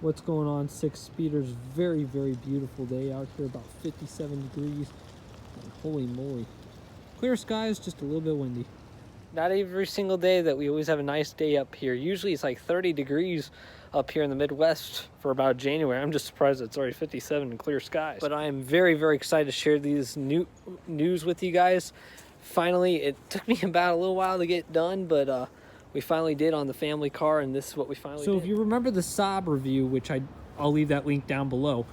What's going on, six speeders? Very beautiful day out here, about 57 degrees, and holy moly, clear skies, just a little bit windy. Not every single day that we always have a nice day up here. Usually it's like 30 degrees up here in the Midwest for about January. I'm just surprised it's already 57 and clear skies. But I am very excited to share these news with you guys. Finally, it took me about a little while to get done, but we finally did on the family car, and this is what we finally did. So if you remember the Saab review, which I'll leave that link down below,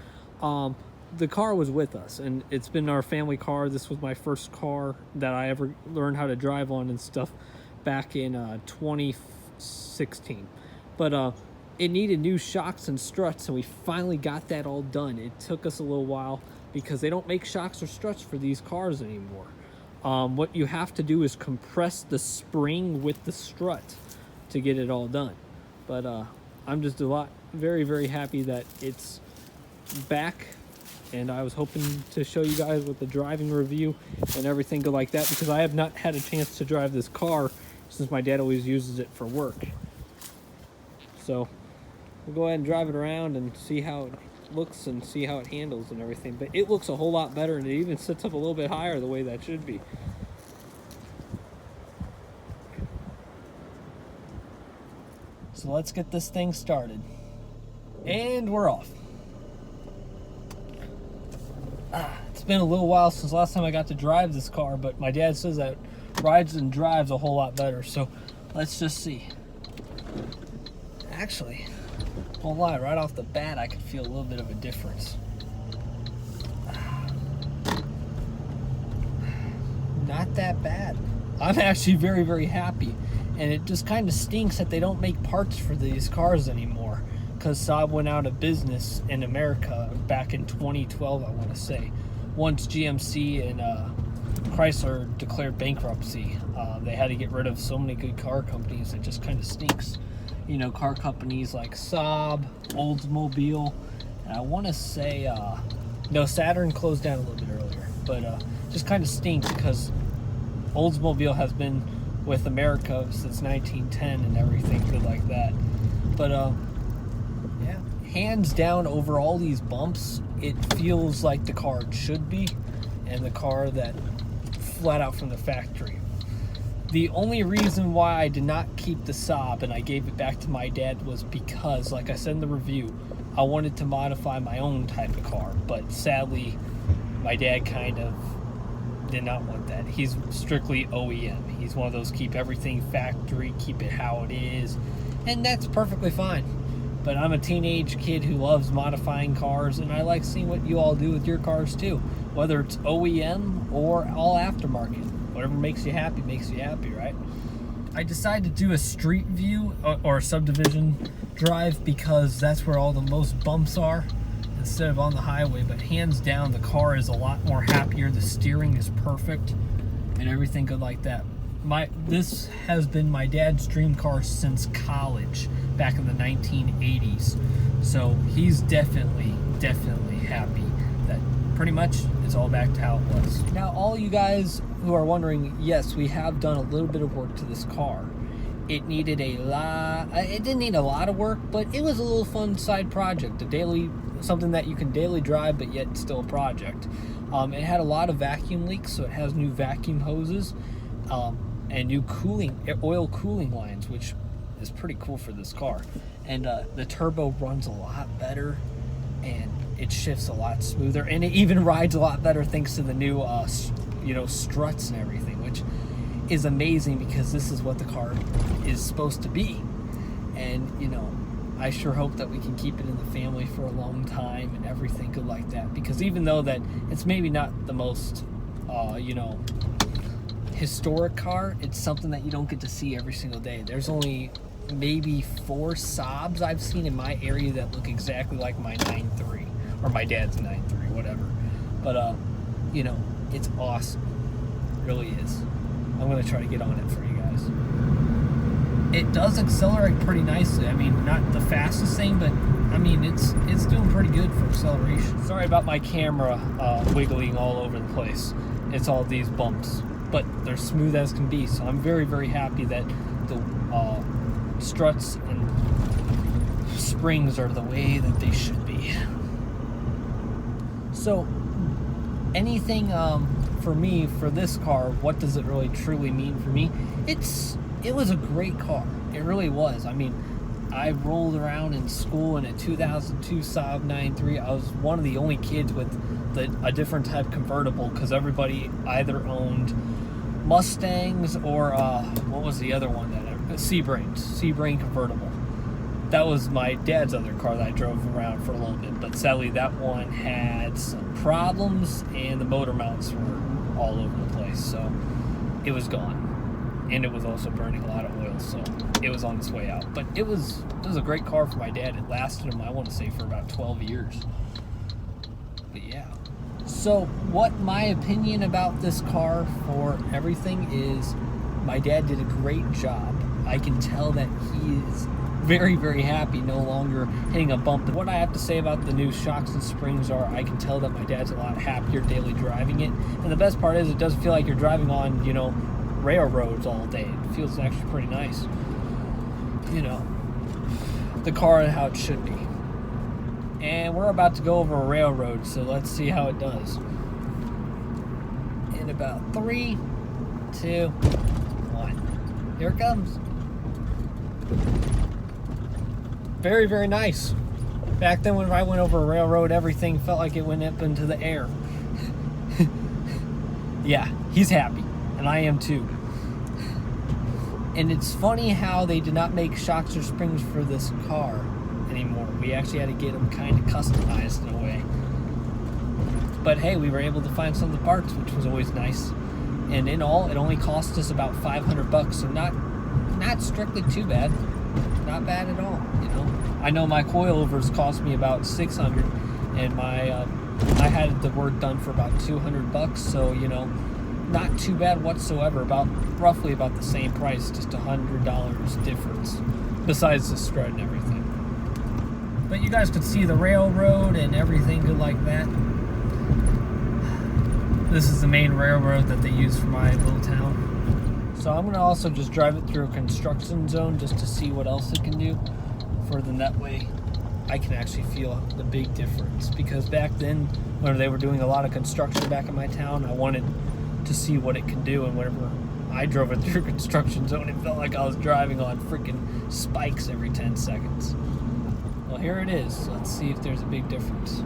the car was with us, and it's been our family car. This was my first car that I ever learned how to drive on and stuff back in 2016. But it needed new shocks and struts, and we finally got that all done. It took us a little while because they don't make shocks or struts for these cars anymore. What you have to do is compress the spring with the strut to get it all done. But I'm just very happy that it's back, and I was hoping to show you guys with the driving review and everything good like that, because I have not had a chance to drive this car since my dad always uses it for work. So we'll go ahead and drive it around and see how it looks and see how it handles and everything. But it looks a whole lot better, and it even sits up a little bit higher the way that should be. So let's get this thing started. And we're off. It's been a little while since last time I got to drive this car, but my dad says that rides and drives a whole lot better. So let's just see. Actually, won't lie, right off the bat, I could feel a little bit of a difference. Not that bad. I'm actually very happy. And it just kind of stinks that they don't make parts for these cars anymore, because Saab went out of business in America back in 2012, I want to say. Once GMC and Chrysler declared bankruptcy, they had to get rid of so many good car companies. It just kind of stinks. You know, car companies like Saab, Oldsmobile, and I want to say, no, Saturn closed down a little bit earlier, but just kind of stinks because Oldsmobile has been with America since 1910 and everything good like that. But yeah, hands down, over all these bumps, it feels like the car it should be, and the car that flat out from the factory. The only reason why I did not keep the Saab and I gave it back to my dad was because, like I said in the review, I wanted to modify my own type of car, but sadly my dad kind of did not want that. He's strictly OEM. He's one of those keep everything factory, keep it how it is, and that's perfectly fine. But I'm a teenage kid who loves modifying cars, and I like seeing what you all do with your cars too, whether it's OEM or all aftermarket. Whatever makes you happy, right? I decided to do a street view or subdivision drive because that's where all the most bumps are instead of on the highway. But hands down, the car is a lot more happier. The steering is perfect and everything good like that. This has been my dad's dream car since college back in the 1980s. So he's definitely happy that pretty much it's all back to how it was. Now, all you guys who are wondering, yes, we have done a little bit of work to this car. It needed it didn't need a lot of work, but it was a little fun side project, something that you can daily drive, but yet still a project. It had a lot of vacuum leaks, so it has new vacuum hoses, and new oil cooling lines, which is pretty cool for this car. And the turbo runs a lot better, and it shifts a lot smoother, and it even rides a lot better thanks to the new struts and everything, which is amazing because this is what the car is supposed to be. And I sure hope that we can keep it in the family for a long time and everything good like that, because even though that it's maybe not the most historic car, it's something that you don't get to see every single day. There's only maybe 4 Saabs I've seen in my area that look exactly like my 9.3 or my dad's 9.3, whatever. But it's awesome. It really is. I'm gonna try to get on it for you guys. It does accelerate pretty nicely. I mean, not the fastest thing, but I mean, it's doing pretty good for acceleration. Sorry about my camera wiggling all over the place. It's all these bumps, but they're smooth as can be. So I'm very happy that the struts and springs are the way that they should be. So anything for me, for this car, what does it really truly mean for me? It was a great car. It really was. I mean, I rolled around in school in a 2002 Saab 9.3. I was one of the only kids with a different type convertible, because everybody either owned Mustangs or what was the other one that Sebring convertible. That was my dad's other car that I drove around for a little bit, but sadly that one had some problems and the motor mounts were all over the place, so it was gone. And it was also burning a lot of oil, so it was on its way out. But it was a great car for my dad. It lasted him, I want to say, for about 12 years. But yeah. So what my opinion about this car for everything is, my dad did a great job. I can tell that he is very, very happy, no longer hitting a bump. What I have to say about the new shocks and springs are, I can tell that my dad's a lot happier daily driving it. And the best part is, it doesn't feel like you're driving on, you know, railroads all day. It feels actually pretty nice. You know, the car and how it should be. And we're about to go over a railroad, so let's see how it does. In about 3, 2, 1. Here it comes. Very, very nice. Back then when I went over a railroad, everything felt like it went up into the air. Yeah, he's happy. And I am too. And it's funny how they did not make shocks or springs for this car anymore. We actually had to get them kind of customized in a way. But hey, we were able to find some of the parts, which was always nice. And in all, it only cost us about $500, so not strictly too bad. Not bad at all, you know. I know my coilovers cost me about $600, and I had the work done for about $200, so you know, not too bad whatsoever. Roughly about the same price, just $100 difference, besides the strut and everything. But you guys could see the railroad and everything good like that. This is the main railroad that they use for my little town. So I'm going to also just drive it through a construction zone just to see what else it can do. For then that way I can actually feel the big difference. Because back then, when they were doing a lot of construction back in my town, I wanted to see what it can do. And whenever I drove it through a construction zone, it felt like I was driving on freaking spikes every 10 seconds. Well, here it is. Let's see if there's a big difference.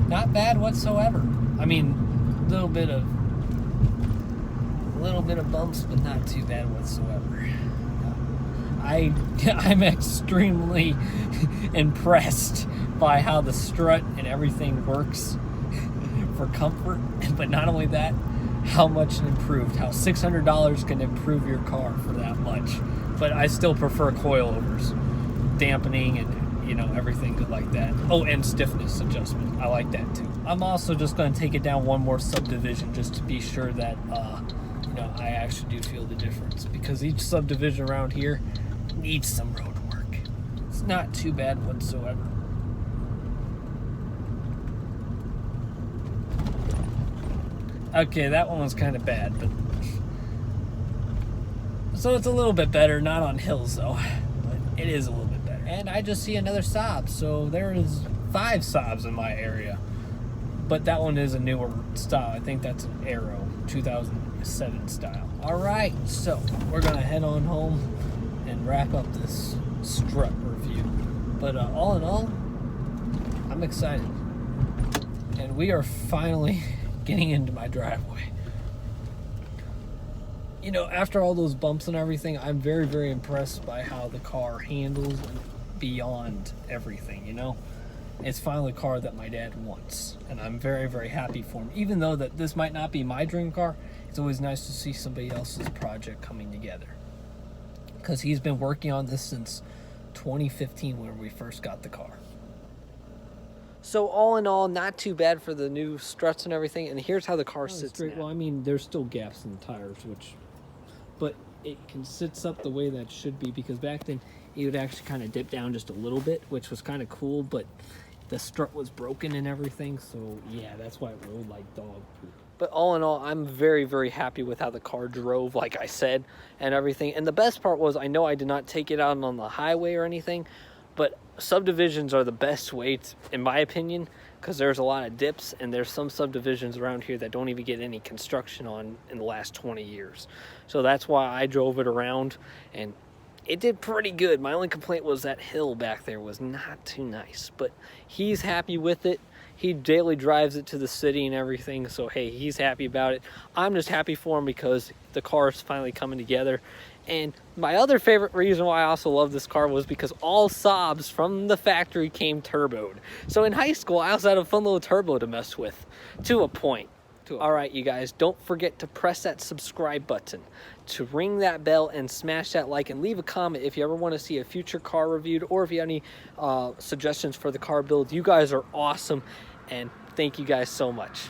Not bad whatsoever. I mean, a little bit of bumps, but not too bad whatsoever. I'm extremely impressed by how the strut and everything works for comfort. But not only that, how much it improved. How $600 can improve your car for that much. But I still prefer coilovers, dampening and, you know, everything good like that. Oh, and stiffness adjustment. I like that too. I'm also just going to take it down one more subdivision just to be sure that, you know, I actually do feel the difference. Because each subdivision around here needs some road work. It's not too bad whatsoever. Okay, that one was kind of bad, but... So it's a little bit better, not on hills though. But it is a little bit better. And I just see another Saab, so there is 5 Saabs in my area. But that one is a newer style. I think that's an Aero 2007 style. Alright, so we're gonna head on home and wrap up this strut review. But all in all, I'm excited. And we are finally getting into my driveway. You know, after all those bumps and everything, I'm very, very impressed by how the car handles beyond everything, you know? It's finally a car that my dad wants, and I'm very, very happy for him. Even though that this might not be my dream car, it's always nice to see somebody else's project coming together. Because he's been working on this since 2015 when we first got the car. So all in all, not too bad for the new struts and everything. And here's how the car sits now. Well, I mean, there's still gaps in the tires, but it can sits up the way that it should be, because back then it would actually kind of dip down just a little bit, which was kind of cool, but the strut was broken and everything, so yeah, that's why it rolled like dog poop. But all in all, I'm very, very happy with how the car drove, like I said, and everything. And the best part was, I know I did not take it out on the highway or anything, but subdivisions are the best way, in my opinion, because there's a lot of dips, and there's some subdivisions around here that don't even get any construction on in the last 20 years. So that's why I drove it around, and it did pretty good. My only complaint was that hill back there was not too nice, but he's happy with it. He daily drives it to the city and everything, so hey, he's happy about it. I'm just happy for him because the car is finally coming together. And my other favorite reason why I also love this car was because all Saabs from the factory came turboed. So in high school, I also had a fun little turbo to mess with, to a point. All right, you guys, don't forget to press that subscribe button, to ring that bell, and smash that like, and leave a comment if you ever want to see a future car reviewed, or if you have any suggestions for the car build. You guys are awesome, and thank you guys so much.